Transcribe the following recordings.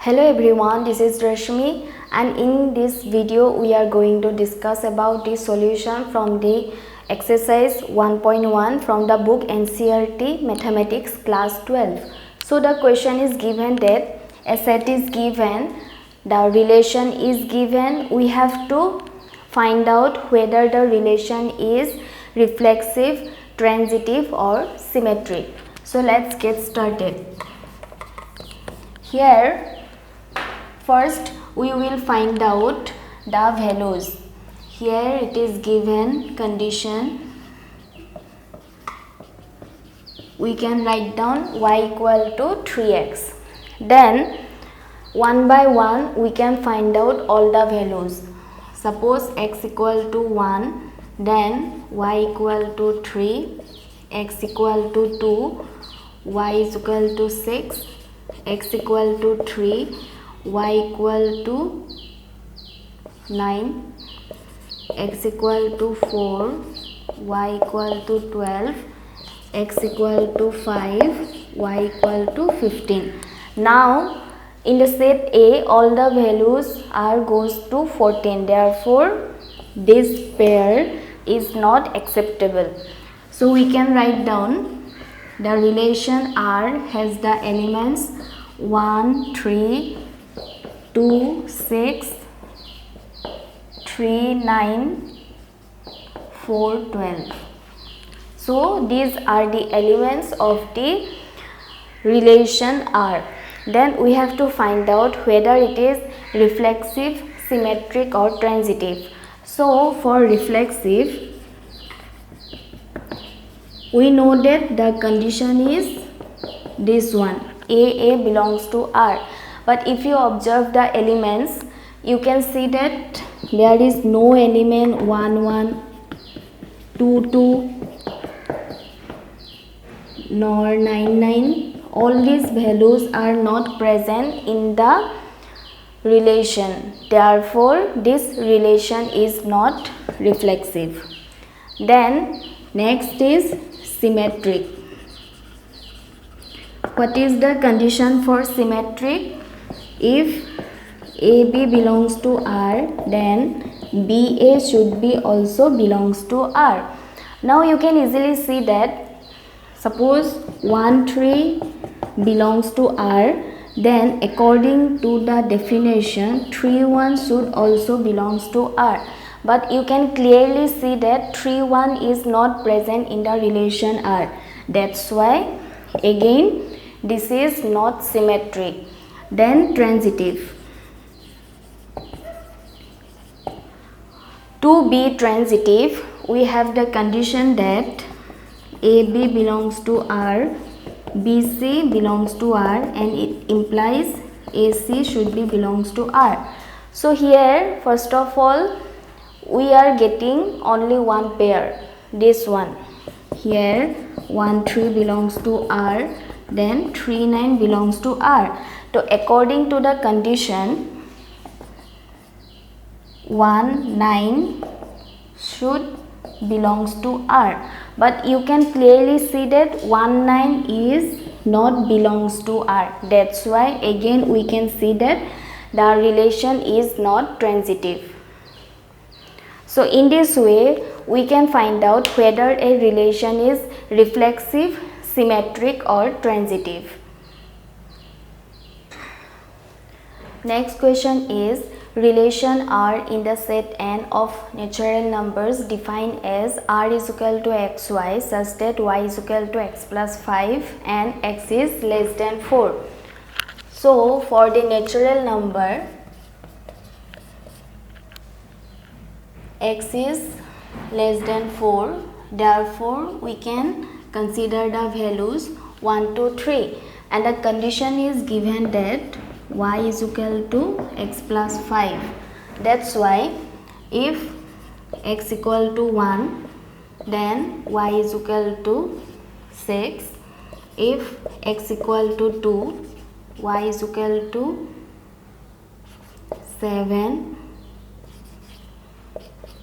Hello everyone, this is Rashmi, and in this video we are going to discuss about the solution from the exercise 1.1 from the book NCERT Mathematics class 12. So the question is given that a set is given, the relation is given. We have to find out whether the relation is reflexive, transitive or symmetric. So let's get started. Here first we will find out the values. Here it is given condition. We can write down y equal to 3x. Then one by one we can find out all the values. Suppose x equal to 1, then y equal to 3, x equal to 2, y is equal to 6, x equal to 3, y equal to 9, x equal to 4, y equal to 12, x equal to 5, y equal to 15. Now in the set A all the values are goes to 14, therefore this pair is not acceptable. So we can write down the relation R has the elements 1, 3, 2, 6, 3, 9, 4, 12. So these are the elements of the relation R. Then we have to find out whether it is reflexive, symmetric or transitive. So for reflexive, we know that the condition is this one, A belongs to R. But if you observe the elements, you can see that there is no element 1, 1, 2, 2, nor 9, 9. All these values are not present in the relation. Therefore, this relation is not reflexive. Then, next is symmetric. What is the condition for symmetric? If AB belongs to R, then BA should be also belongs to R. Now you can easily see that suppose 1, 3 belongs to R, then according to the definition 3, 1 should also belongs to R. But you can clearly see that 3, 1 is not present in the relation R. That's why again this is not symmetric. Then transitive. To be transitive, we have the condition that AB belongs to R, BC belongs to R, and it implies AC should be belongs to R. So here first of all we are getting only one pair, this one. Here 1, 3 belongs to R, then 3, 9 belongs to R. So according to the condition 1, 9 should belongs to R. But you can clearly see that 1, 9 is not belongs to R. That's why again we can see that the relation is not transitive. So in this way we can find out whether a relation is reflexive, symmetric or transitive. Next question is relation R in the set N of natural numbers defined as R is equal to xy such that y is equal to x plus 5 and x is less than 4. So for the natural number x is less than 4, therefore we can consider the values 1, 2, 3, and the condition is given that y is equal to x plus 5. That's why if x equal to 1, then y is equal to 6. If x equal to 2, y is equal to 7.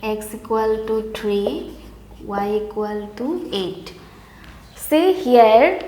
X equal to 3, y equal to 8. See here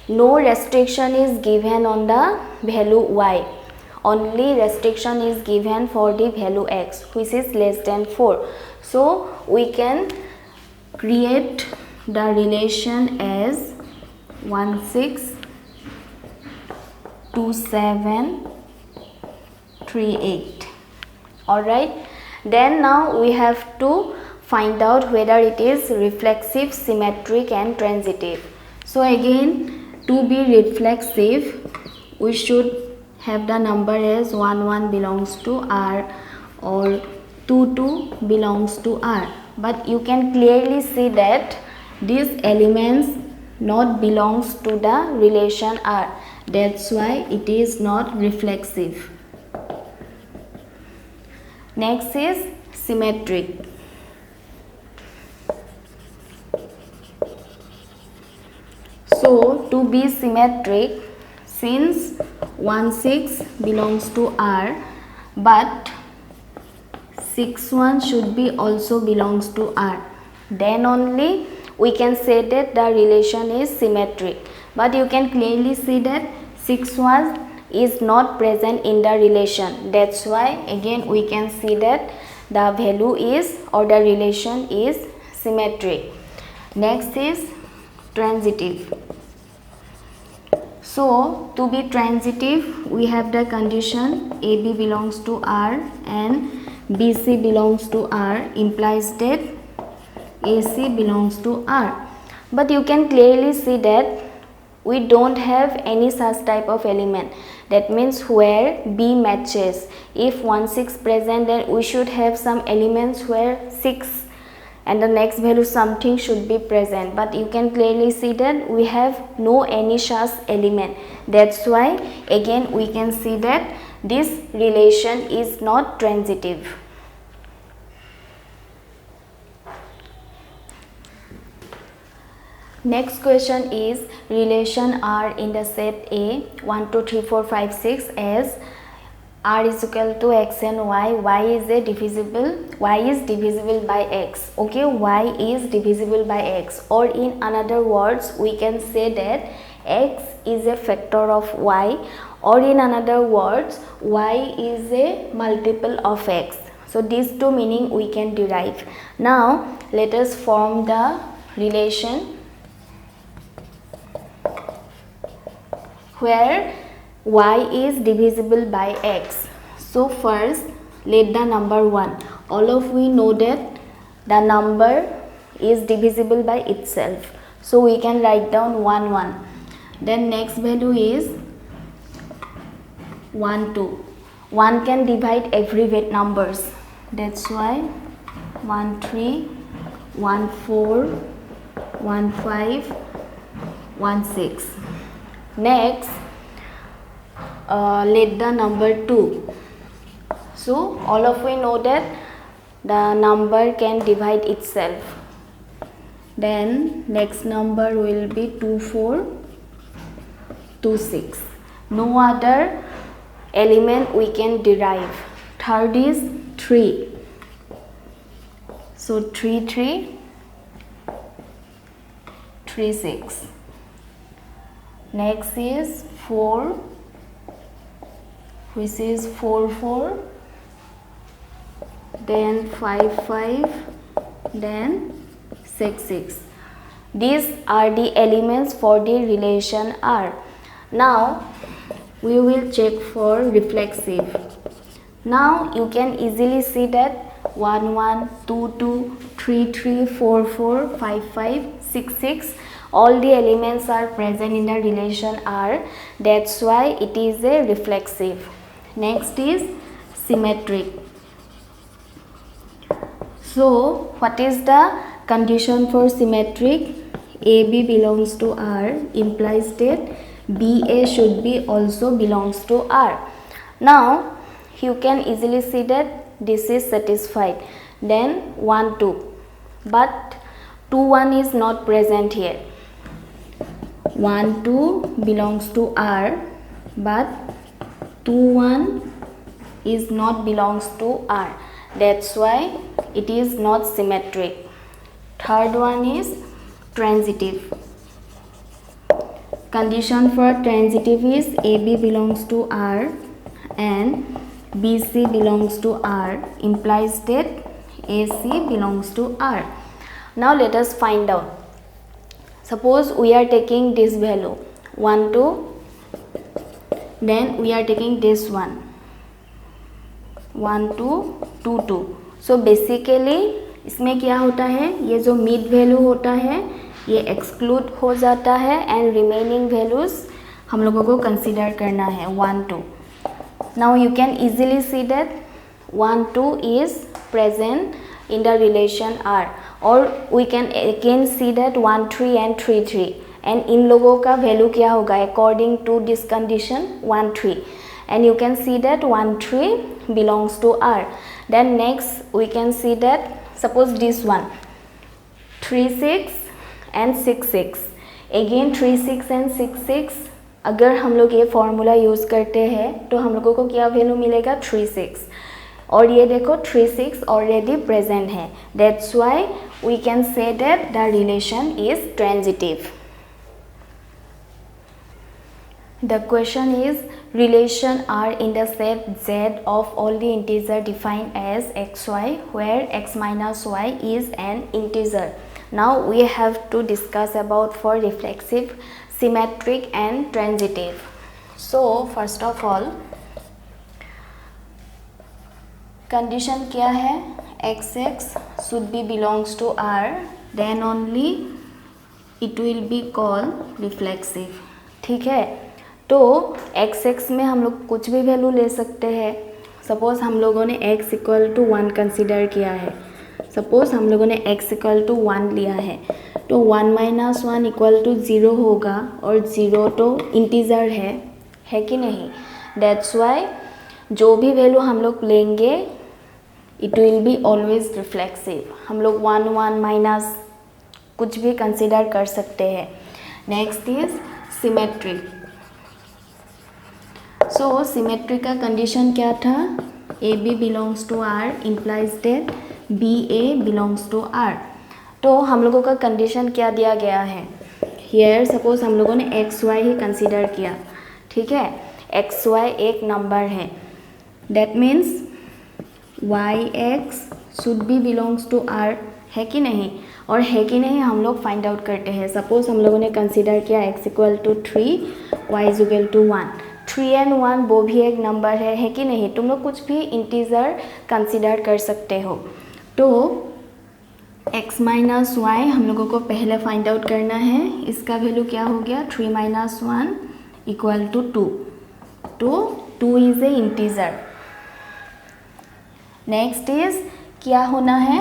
no restriction is given on the value y. only restriction is given for the value x, which is less than 4. So we can create the relation as 1 6 2 7 3 8. Alright, then now we have to find out whether it is reflexive, symmetric and transitive. So again, to be reflexive, we should have the number as 1 1 belongs to R or 2 2 belongs to R. But you can clearly see that these elements not belongs to the relation R. That's why it is not reflexive. Next is symmetric. So to be symmetric, since 1 6 belongs to R, but 6 1 should be also belongs to R, then only we can say that the relation is symmetric. But you can clearly see that 6 1 is not present in the relation. That's why again we can see that the value is or the relation is symmetric. Next is transitive. So to be transitive, we have the condition AB belongs to R and BC belongs to R implies that AC belongs to R. But you can clearly see that we don't have any such type of element. That means where B matches. If 1 6 present, then we should have some elements where 6 and the next value something should be present. But you can clearly see that we have no any such element. That's why again we can see that this relation is not transitive. Next question is relation R in the set A 1 2 3 4 5 6 as R is equal to x and y is divisible by x. Okay, y is divisible by x, or in another words we can say that x is a factor of y, or in another words y is a multiple of x. So these two meaning we can derive. Now let us form the relation where y is divisible by x. So first let the number 1. All of we know that the number is divisible by itself. So we can write down 1 1. Then next value is 1 2. 1 can divide every numbers. That's why 1 3, 1 4, 1 5, 1 6. Next, let the number 2. So all of we know that the number can divide itself. Then next number will be 2 4, 2 6. No other element we can derive. Third is 3. So 3 3, 3 6. Next is 4, which is 4 4, then 5 5, then 6 6. These are the elements for the relation R. Now we will check for reflexive. Now you can easily see that 1 1, 2 2, 3 3, 4 4, 5 5, 6 6. All the elements are present in the relation R. That's why it is a reflexive. Next is symmetric. So what is the condition for symmetric? AB belongs to R implies that BA should be also belongs to R. Now you can easily see that this is satisfied. Then 1 2, but 2 1 is not present here. 1 2 belongs to R, but 2 1 is not belongs to R. That's why it is not symmetric. Third one is transitive. Condition for transitive is AB belongs to R and BC belongs to R implies that AC belongs to R. Now let us find out. Suppose we are taking this value 1 2, then we are taking this one 1 2 2 2. So basically इसमें क्या होता है, ये जो mid value होता है ये exclude हो जाता है एंड रिमेनिंग वैल्यूज हम लोगों को कंसीडर करना है 1 2. Now you can easily see that 1 2 is present in the relation R, or we can again see that 1 3 and 3 3, and इन लोगों का वैल्यू क्या होगा according to this condition 1 3, and you can see that 1 3 belongs to R. Then next we can see that suppose this one 3 6 and 6 6, again 3 6 and 6 6, अगर हम लोग ये formula use करते हैं तो हम लोगों को क्या वैल्यू मिलेगा 3 6, और ये देखो 3 6 ऑलरेडी प्रेजेंट है. That's why we can say that the relation is transitive. The question is relation R in the set Z of all the integer defined as xy where x minus y is an integer. Now we have to discuss about for reflexive, symmetric and transitive. So first of all condition क्या है, xx should be belongs to R, then only it will be called reflexive. ठीक है, तो xx में हम लोग कुछ भी वैल्यू ले सकते हैं. सपोज़ हम लोगों ने x इक्वल टू 1 कंसिडर किया है, सपोज़ हम लोगों ने x इक्वल टू 1 लिया है, तो 1 माइनस 1 इक्वल टू 0 होगा, और 0 तो इंटीजर है कि नहीं. दैट्स वाई जो भी वैल्यू हम लोग लेंगे it will be always reflexive. हम लोग 1 1 माइनस कुछ भी कंसिडर कर सकते हैं. Next is symmetry. So symmetry का कंडीशन क्या था, A B belongs to R implies that B A belongs to R. तो हम लोगों का कंडीशन क्या दिया गया है, हियर सपोज हम लोगों ने एक्स वाई ही कंसिडर किया. ठीक है, एक्स वाई एक नंबर है, that means Y X should be belongs to R, है कि नहीं. और है कि नहीं हम लोग फाइंड आउट करते हैं. सपोज हम लोगों ने कंसिडर किया X equal to 3, Y is equal to 1. 3 and 1 वो भी एक नंबर है कि नहीं. तुम लोग कुछ भी इंटीजर कंसिडर कर सकते हो. तो x माइनस वाई हम लोगों को पहले फाइंड आउट करना है. इसका वैल्यू क्या हो गया, 3 माइनस 1 इक्वल टू 2. तो 2 is a integer. Next is क्या होना है,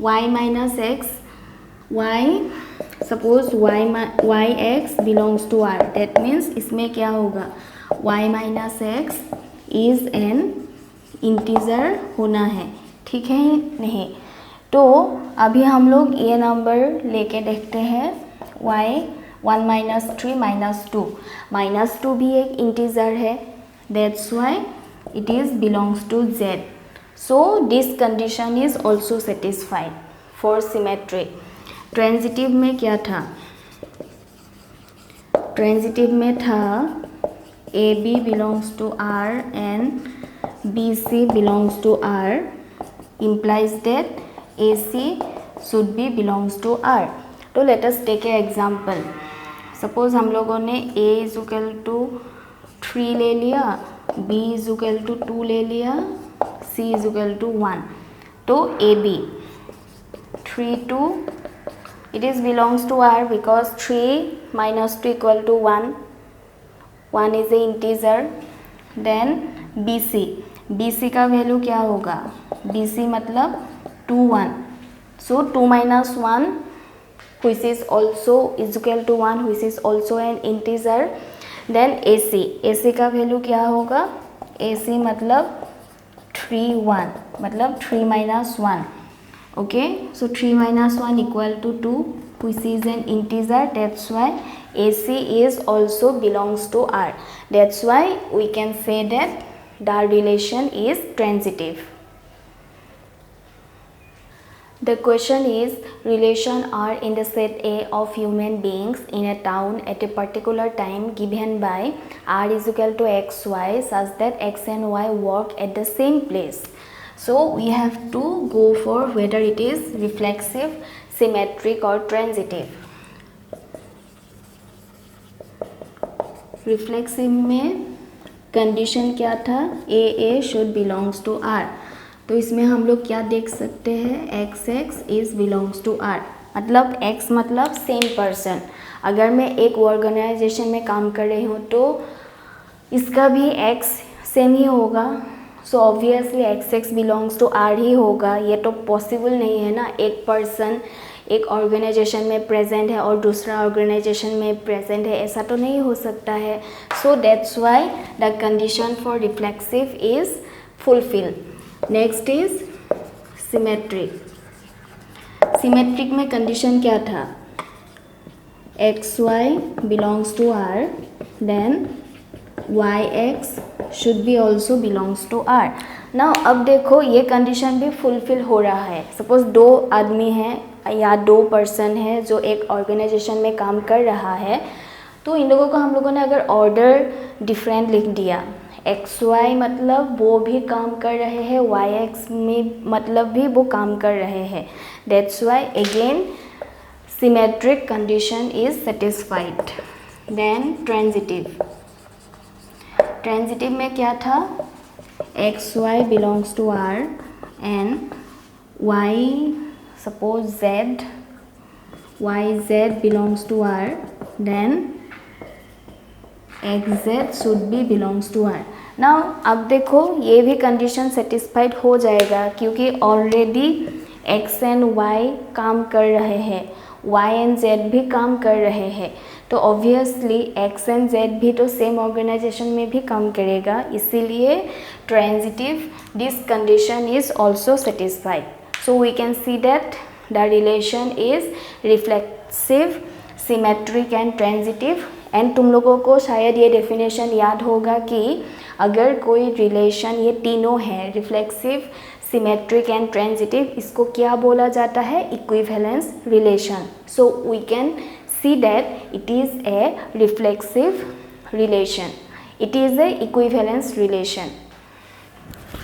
y minus X, Y suppose Y X belongs to R, that means इसमें क्या होगा, y minus X is an integer होना है. ठीक है नहीं. तो अभी हम लोग ये नंबर लेके देखते हैं, y 1 माइनस 3 माइनस 2, माइनस 2 भी एक इंटीजर है. That's why it is belongs to z. So this condition is also satisfied for symmetry. Transitive में क्या था, ट्रांजिटिव में था A B belongs to R and B C belongs to R implies that AC should be belongs to R. तो let us take an example. Suppose हम लोगों ने A is equal to 3 ले लिया, B is equal to 2 ले लिया, C is equal to 1. तो AB 3 2 it is belongs to R because 3 minus 2 equal to 1. 1 is a integer. Then BC का value क्या होगा, BC मतलब 2 1. So 2 minus 1 which is also is equal to 1 which is also an integer. Then AC का value क्या होगा, AC मतलब 3 1 मतलब 3 minus 1. Okay, so 3 minus 1 equal to 2 which is an integer. That's why AC is also belongs to R. That's why we can say that the relation is transitive. The question is, relation are in the set A of human beings in a town at a particular time given by r is equal to xy such that x and y work at the same place. So we have to go for whether it is reflexive, symmetric or transitive. Reflexive में condition क्या था, A should belongs to R. तो इसमें हम लोग क्या देख सकते हैं, XX is belongs to R, मतलब X मतलब सेम पर्सन. अगर मैं एक ऑर्गेनाइजेशन में काम कर रही हूँ तो इसका भी X सेम ही होगा. So obviously XX belongs to R ही होगा. ये तो पॉसिबल नहीं है ना, एक पर्सन एक ऑर्गेनाइजेशन में प्रेजेंट है और दूसरा ऑर्गेनाइजेशन में प्रेजेंट है, ऐसा तो नहीं हो सकता है. So that's why the condition for reflexive is fulfil. Next is symmetric. Symmetric में कंडीशन क्या था, XY belongs to R, then YX should be also belongs to R. Now अब देखो ये कंडीशन भी फुलफिल हो रहा है. सपोज दो आदमी हैं या दो पर्सन है जो एक ऑर्गेनाइजेशन में काम कर रहा है, तो इन लोगों को हम लोगों ने अगर ऑर्डर डिफरेंट लिख दिया, XY मतलब वो भी काम कर रहे हैं, YX में मतलब भी वो काम कर रहे हैं. That's why again symmetric condition is satisfied. Then transitive. Transitive में क्या था, XY belongs to R and Y suppose YZ belongs to R, then XZ should be belongs to R. Now अब देखो ये भी कंडीशन सेटिस्फाइड हो जाएगा क्योंकि ऑलरेडी X एंड Y काम कर रहे हैं, Y एंड Z भी काम कर रहे हैं, तो ऑब्वियसली X एंड Z भी तो सेम ऑर्गेनाइजेशन में भी काम करेगा. इसीलिए transitive this condition is also satisfied. So we can see that the relation is reflexive, symmetric and transitive. And तुम लोगों को शायद ये डेफिनेशन याद होगा कि अगर कोई रिलेशन ये तीनों है, रिफ्लेक्सिव, सिमेट्रिक एंड ट्रांजिटिव, इसको क्या बोला जाता है, equivalence relation. So we can see that it is a reflexive relation, it is a equivalence relation.